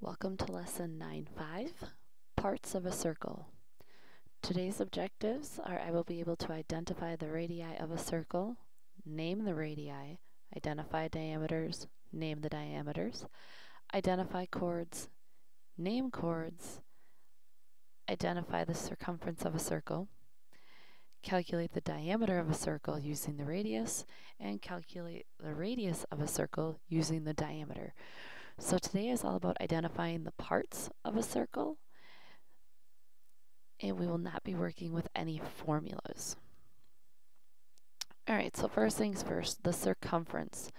Welcome to Lesson 9.5, Parts of a Circle. Today's objectives are I will be able to identify the radii of a circle, name the radii, identify diameters, name the diameters, identify chords, name chords, identify the circumference of a circle, calculate the diameter of a circle using the radius, and calculate the radius of a circle using the diameter. So today is all about identifying the parts of a circle, and we will not be working with any formulas. Alright, so first things first, the circumference.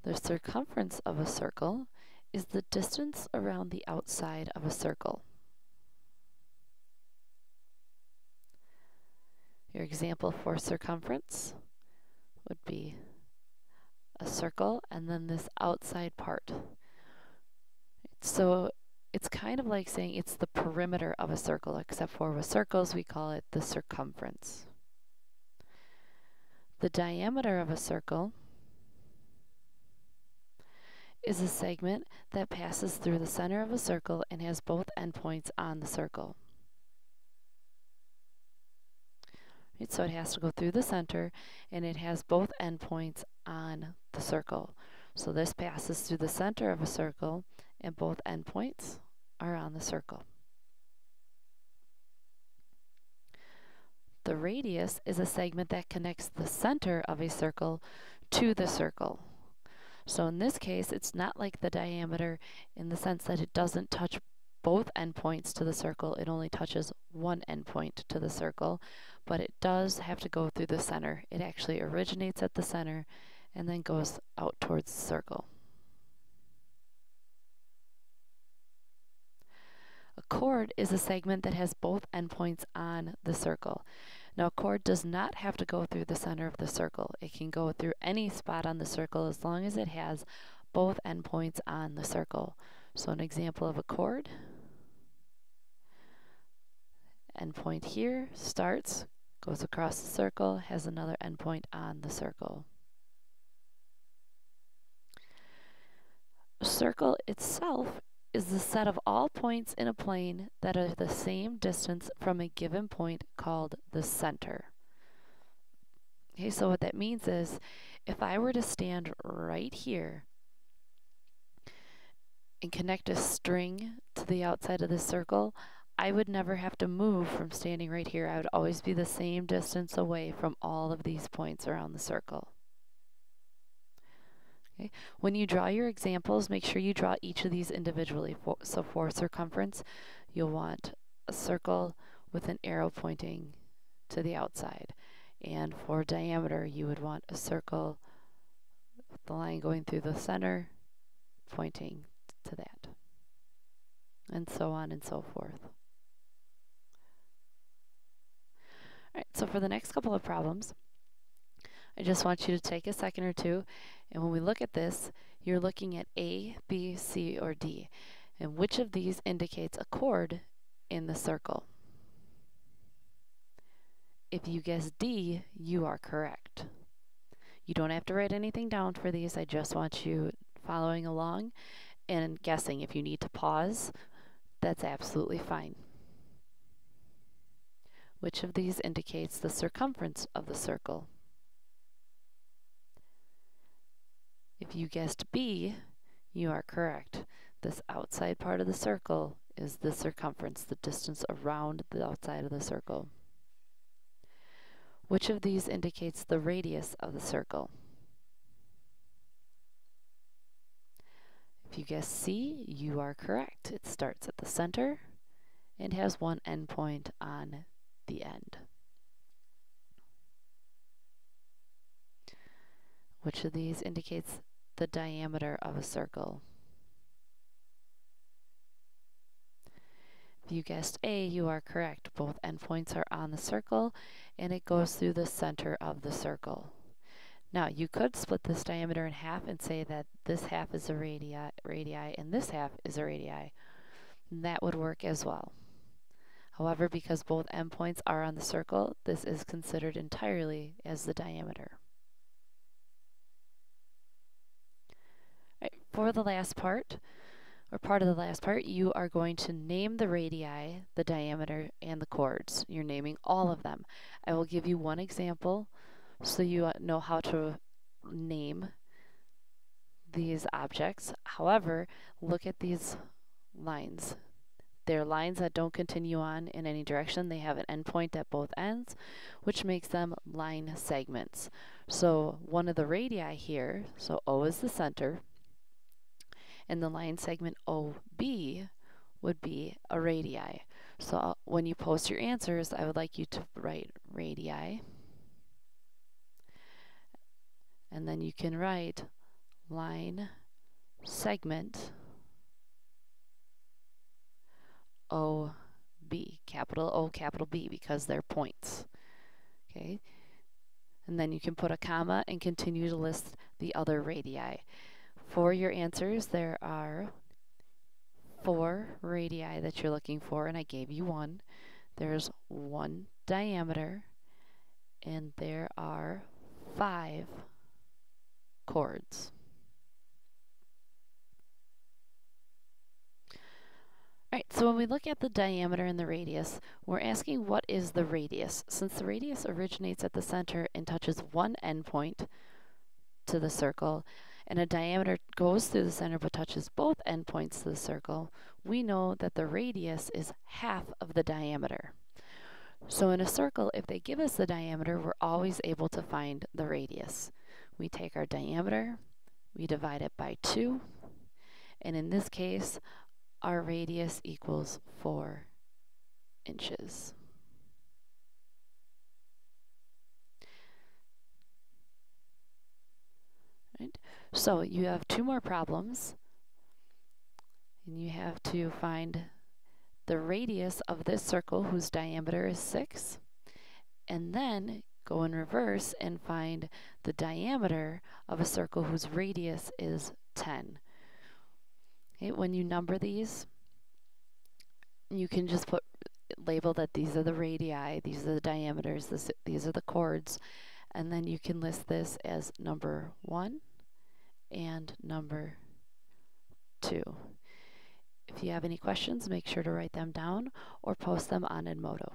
The circumference of a circle is the distance around the outside of a circle. Your example for circumference would be a circle and then this outside part. So it's kind of like saying it's the perimeter of a circle, except for with circles we call it the circumference. The diameter of a circle is a segment that passes through the center of a circle and has both endpoints on the circle. Right, so it has to go through the center and it has both endpoints on the circle. So this passes through the center of a circle and both endpoints are on the circle. The radius is a segment that connects the center of a circle to the circle. So in this case, it's not like the diameter in the sense that it doesn't touch both endpoints to the circle. It only touches one endpoint to the circle, but it does have to go through the center. It actually originates at the center and then goes out towards the circle. A chord is a segment that has both endpoints on the circle. Now, a chord does not have to go through the center of the circle. It can go through any spot on the circle as long as it has both endpoints on the circle. So an example of a chord, endpoint here starts, goes across the circle, has another endpoint on the circle. A circle itself is the set of all points in a plane that are the same distance from a given point called the center. Okay, so what that means is if I were to stand right here and connect a string to the outside of the circle, I would never have to move from standing right here. I would always be the same distance away from all of these points around the circle. Okay. When you draw your examples, make sure you draw each of these individually. So for circumference, you'll want a circle with an arrow pointing to the outside. And for diameter, you would want a circle with the line going through the center, pointing to that. And so on and so forth. All right, so for the next couple of problems, I just want you to take a second or two, and when we look at this, you're looking at A, B, C, or D. And which of these indicates a chord in the circle? If you guess D, you are correct. You don't have to write anything down for these. I just want you following along and guessing. If you need to pause, that's absolutely fine. Which of these indicates the circumference of the circle? If you guessed B, you are correct. This outside part of the circle is the circumference, the distance around the outside of the circle. Which of these indicates the radius of the circle? If you guess C, you are correct. It starts at the center and has one endpoint on the end. Which of these indicates the diameter of a circle? If you guessed A, you are correct. Both endpoints are on the circle and it goes through the center of the circle. Now, you could split this diameter in half and say that this half is a radii and this half is a radii. And that would work as well. However, because both endpoints are on the circle, this is considered entirely as the diameter. Right, for the last part, or part of the last part, you are going to name the radii, the diameter, and the chords. You're naming all of them. I will give you one example so you know how to name these objects. However, look at these lines. They're lines that don't continue on in any direction. They have an endpoint at both ends, which makes them line segments. So one of the radii here, so O is the center, and the line segment OB would be a radii. So when you post your answers, I would like you to write radii, and then you can write line segment OB, capital O, capital B, because they're points. Okay, and then you can put a comma and continue to list the other radii. For your answers, there are 4 radii that you're looking for, and I gave you one. There's 1 diameter, and there are 5 chords. Alright, so when we look at the diameter and the radius, we're asking what is the radius? Since the radius originates at the center and touches one endpoint to the circle, and a diameter goes through the center but touches both endpoints to the circle, we know that the radius is half of the diameter. So in a circle, if they give us the diameter, we're always able to find the radius. We take our diameter, we divide it by 2, and in this case, our radius equals 4 inches. Right? So you have 2 more problems, and you have to find the radius of this circle whose diameter is 6, and then go in reverse and find the diameter of a circle whose radius is 10. Okay, when you number these, you can just label that these are the radii, these are the diameters, these are the chords, and then you can list this as number 1 and number 2. If you have any questions, make sure to write them down or post them on Edmodo.